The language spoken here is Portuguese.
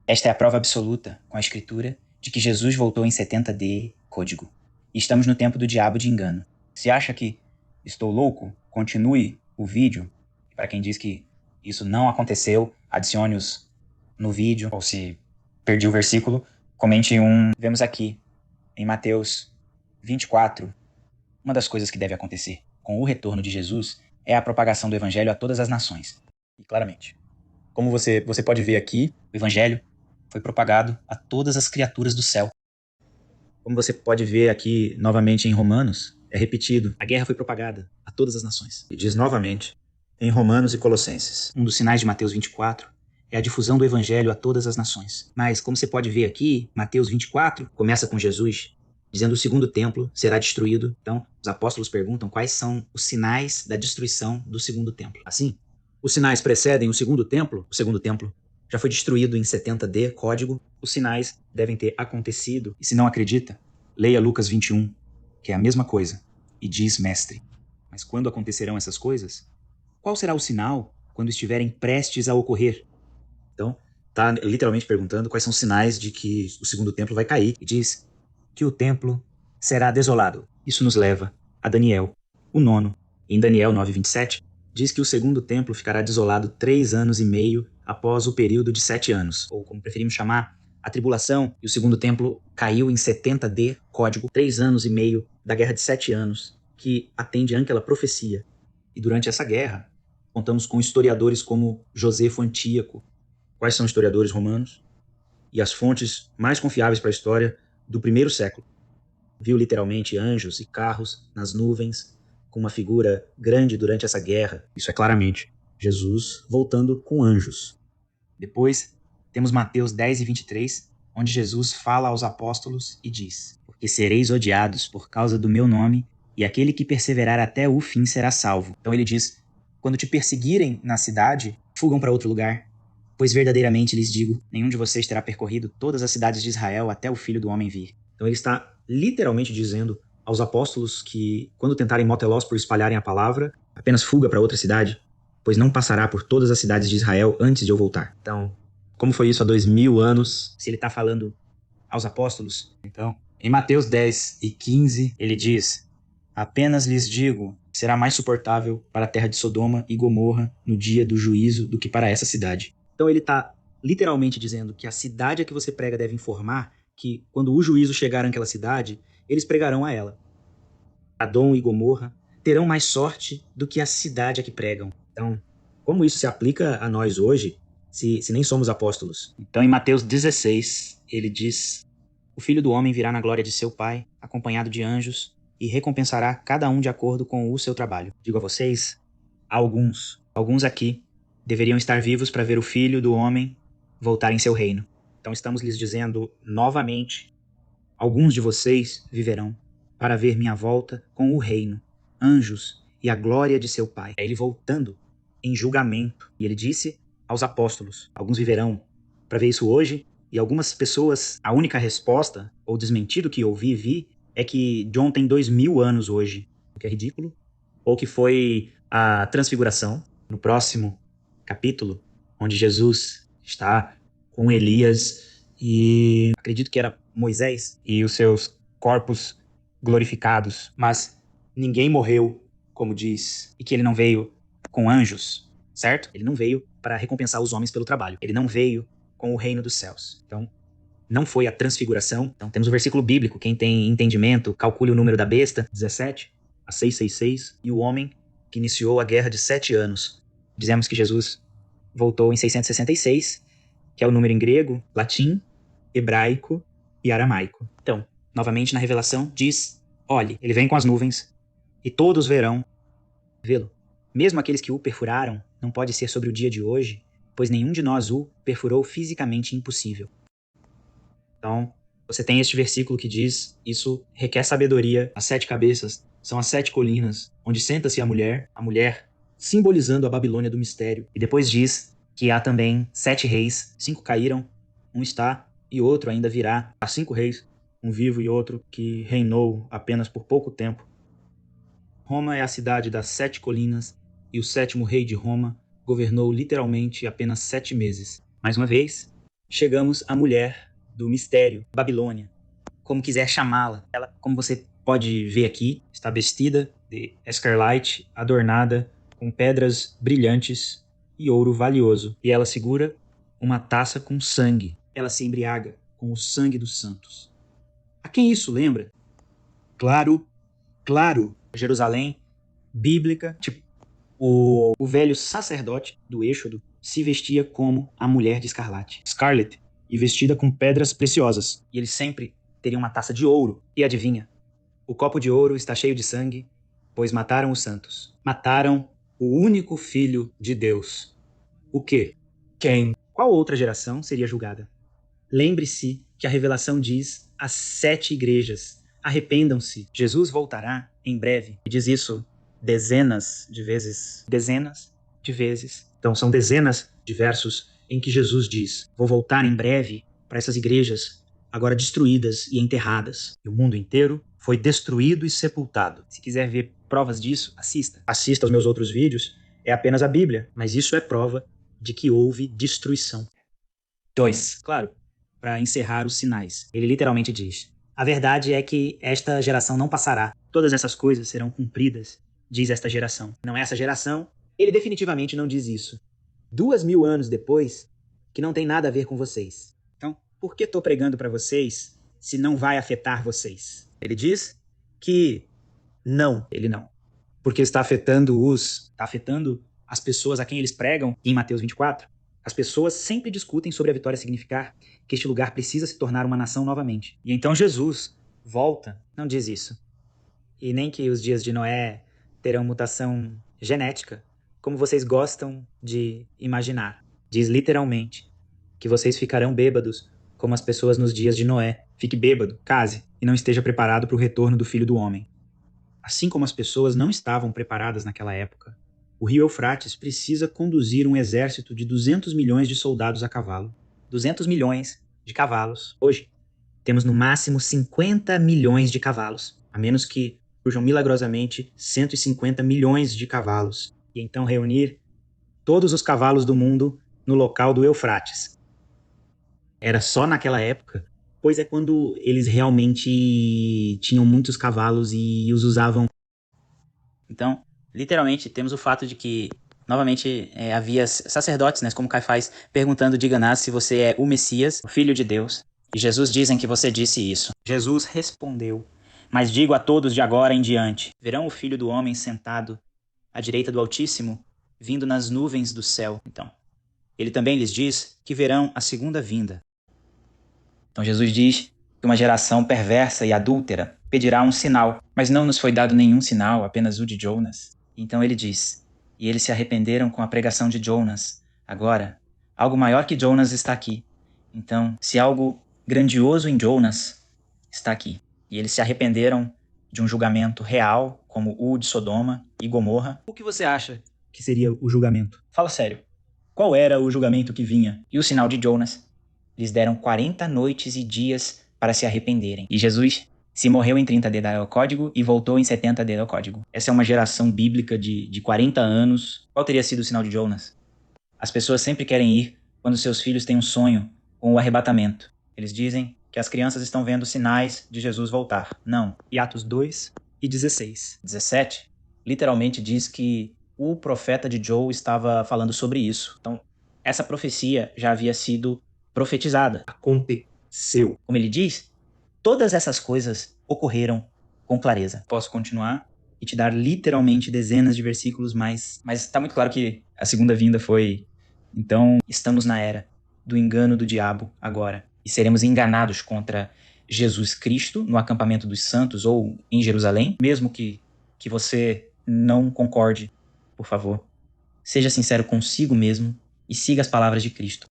Esta é a prova absoluta, com a escritura, de que Jesus voltou em 70D código. E estamos no tempo do diabo de engano. Se acha que estou louco, continue o vídeo. Para quem diz que isso não aconteceu, adicione-os no vídeo. Ou se perdi o versículo, comente um. Vemos aqui, em Mateus 24, uma das coisas que deve acontecer com o retorno de Jesus é a propagação do evangelho a todas as nações. E claramente, como você pode ver aqui, o evangelho foi propagado a todas as criaturas do céu. Como você pode ver aqui novamente em Romanos, é repetido, a guerra foi propagada a todas as nações. E diz novamente em Romanos e Colossenses. Um dos sinais de Mateus 24 é a difusão do evangelho a todas as nações. Mas, como você pode ver aqui, Mateus 24 começa com Jesus dizendo que o segundo templo será destruído. Então, os apóstolos perguntam quais são os sinais da destruição do segundo templo. Assim, os sinais precedem o segundo templo já foi destruído em 70D, código. Os sinais devem ter acontecido. E se não acredita, leia Lucas 21, que é a mesma coisa. E diz, mestre, mas quando acontecerão essas coisas? Qual será o sinal quando estiverem prestes a ocorrer? Então, está literalmente perguntando quais são os sinais de que o segundo templo vai cair. E diz que o templo será desolado. Isso nos leva a Daniel, o nono. Em Daniel 9:27, diz que o segundo templo ficará desolado 3 anos e meio após o período de 7 anos, ou como preferimos chamar, a tribulação, e o segundo templo caiu em 70D, código, 3 anos e meio da guerra de 7 anos, que atende àquela profecia. E durante essa guerra, contamos com historiadores como Josefo Antíaco. Quais são historiadores romanos? E as fontes mais confiáveis para a história do primeiro século. Viu literalmente anjos e carros nas nuvens, com uma figura grande durante essa guerra. Isso é claramente Jesus voltando com anjos. Depois, temos Mateus 10:23, onde Jesus fala aos apóstolos e diz: porque sereis odiados por causa do meu nome, e aquele que perseverar até o fim será salvo. Então ele diz: quando te perseguirem na cidade, fugam para outro lugar. Pois verdadeiramente lhes digo, nenhum de vocês terá percorrido todas as cidades de Israel até o Filho do Homem vir. Então ele está literalmente dizendo aos apóstolos que, quando tentarem motelós por espalharem a palavra, apenas fuga para outra cidade, pois não passará por todas as cidades de Israel antes de eu voltar. Então, como foi isso há 2000 anos? Se ele está falando aos apóstolos, então, em Mateus 10:15, ele diz: apenas lhes digo, será mais suportável para a terra de Sodoma e Gomorra no dia do juízo do que para essa cidade. Então ele está literalmente dizendo que a cidade a que você prega deve informar que, quando o juízo chegar àquela cidade, eles pregarão a ela. Adom e Gomorra terão mais sorte do que a cidade a que pregam. Então, como isso se aplica a nós hoje, se nem somos apóstolos? Então, em Mateus 16, ele diz: o Filho do Homem virá na glória de seu Pai, acompanhado de anjos, e recompensará cada um de acordo com o seu trabalho. Digo a vocês, alguns aqui, deveriam estar vivos para ver o Filho do Homem voltar em seu reino. Então estamos lhes dizendo novamente, alguns de vocês viverão para ver minha volta com o reino, anjos e a glória de seu Pai. É ele voltando em julgamento. E ele disse aos apóstolos, alguns viverão para ver isso hoje, e algumas pessoas, a única resposta, ou desmentido que ouvi e vi, é que John tem 2000 anos hoje, o que é ridículo, ou que foi a transfiguração, no próximo capítulo, onde Jesus está com Elias e acredito que era Moisés e os seus corpos glorificados, mas ninguém morreu, como diz, e que ele não veio com anjos, certo? Ele não veio para recompensar os homens pelo trabalho. Ele não veio com o reino dos céus. Então, não foi a transfiguração. Então, temos o versículo bíblico. Quem tem entendimento, calcule o número da besta, 17 a 666, e o homem que iniciou a guerra de 7 anos. Dizemos que Jesus voltou em 666, que é o número em grego, latim, hebraico e aramaico. Então, novamente na revelação, diz: olhe, ele vem com as nuvens, e todos verão vê-lo. Mesmo aqueles que o perfuraram, não pode ser sobre o dia de hoje, pois nenhum de nós o perfurou fisicamente impossível. Então, você tem este versículo que diz: isso requer sabedoria. As 7 cabeças são as 7 colinas, onde senta-se a mulher simbolizando a Babilônia do mistério. E depois diz que há também 7 reis, 5 caíram, um está e outro ainda virá. Há 5 reis, um vivo e outro que reinou apenas por pouco tempo. Roma é a cidade das 7 colinas, e o 7º rei de Roma governou literalmente apenas 7 meses. Mais uma vez, chegamos à mulher do mistério, Babilônia, como quiser chamá-la. Ela, como você pode ver aqui, está vestida de escarlate, adornada com pedras brilhantes e ouro valioso. E ela segura uma taça com sangue. Ela se embriaga com o sangue dos santos. A quem isso lembra? Claro. Jerusalém bíblica, tipo, o velho sacerdote do Êxodo se vestia como a mulher de escarlate, Scarlet, e vestida com pedras preciosas. E eles sempre teriam uma taça de ouro. E adivinha? O copo de ouro está cheio de sangue, pois mataram os santos. Mataram o único filho de Deus. O quê? Quem? Qual outra geração seria julgada? Lembre-se que a revelação diz às 7 igrejas: arrependam-se. Jesus voltará em breve. E diz isso dezenas de vezes. Dezenas de vezes. Então são dezenas de versos em que Jesus diz: vou voltar em breve para essas igrejas agora destruídas e enterradas. E o mundo inteiro foi destruído e sepultado. Se quiser ver provas disso, assista. Assista aos meus outros vídeos. É apenas a Bíblia, mas isso é prova de que houve destruição. 2. Claro, para encerrar os sinais. Ele literalmente diz: a verdade é que esta geração não passará. Todas essas coisas serão cumpridas, diz esta geração. Não é essa geração. Ele definitivamente não diz isso. 2000 anos depois, que não tem nada a ver com vocês. Então, por que estou pregando para vocês se não vai afetar vocês? Ele diz que não. Ele não. Porque está afetando as pessoas a quem eles pregam em Mateus 24. As pessoas sempre discutem sobre a vitória significar que este lugar precisa se tornar uma nação novamente. E então Jesus volta, não diz isso. E nem que os dias de Noé terão mutação genética, como vocês gostam de imaginar. Diz literalmente que vocês ficarão bêbados, como as pessoas nos dias de Noé. Fique bêbado, case, e não esteja preparado para o retorno do Filho do Homem. Assim como as pessoas não estavam preparadas naquela época, o rio Eufrates precisa conduzir um exército de 200 milhões de soldados a cavalo. 200 milhões de cavalos. Hoje, temos no máximo 50 milhões de cavalos, a menos que surjam milagrosamente 150 milhões de cavalos. E então reunir todos os cavalos do mundo no local do Eufrates. Era só naquela época, pois é quando eles realmente tinham muitos cavalos e os usavam. Então, literalmente, temos o fato de que, novamente, havia sacerdotes, né, como Caifás, perguntando de Ganás se você é o Messias, o Filho de Deus. E Jesus dizem que você disse isso. Jesus respondeu: mas digo a todos de agora em diante, verão o Filho do Homem sentado à direita do Altíssimo, vindo nas nuvens do céu. Então, ele também lhes diz que verão a segunda vinda. Então Jesus diz que uma geração perversa e adúltera pedirá um sinal, mas não nos foi dado nenhum sinal, apenas o de Jonas. Então ele diz: e eles se arrependeram com a pregação de Jonas. Agora, algo maior que Jonas está aqui. Então, se algo grandioso em Jonas está aqui, e eles se arrependeram de um julgamento real, como o de Sodoma e Gomorra, o que você acha que seria o julgamento? Fala sério. Qual era o julgamento que vinha? E o sinal de Jonas? Lhes deram 40 noites e dias para se arrependerem. E Jesus, se morreu em 30 D dá o código e voltou em 70 D dá o código. Essa é uma geração bíblica de 40 anos. Qual teria sido o sinal de Jonas? As pessoas sempre querem ir quando seus filhos têm um sonho com o arrebatamento. Eles dizem que as crianças estão vendo sinais de Jesus voltar. Não. E Atos 2 e 16. 17 literalmente diz que o profeta de Joel estava falando sobre isso. Então, essa profecia já havia sido profetizada. Aconteceu. Como ele diz, todas essas coisas ocorreram com clareza. Posso continuar e te dar literalmente dezenas de versículos, mas está muito claro que a segunda vinda foi. Então, estamos na era do engano do diabo agora. E seremos enganados contra Jesus Cristo no acampamento dos santos ou em Jerusalém. Mesmo que você não concorde, por favor, seja sincero consigo mesmo e siga as palavras de Cristo.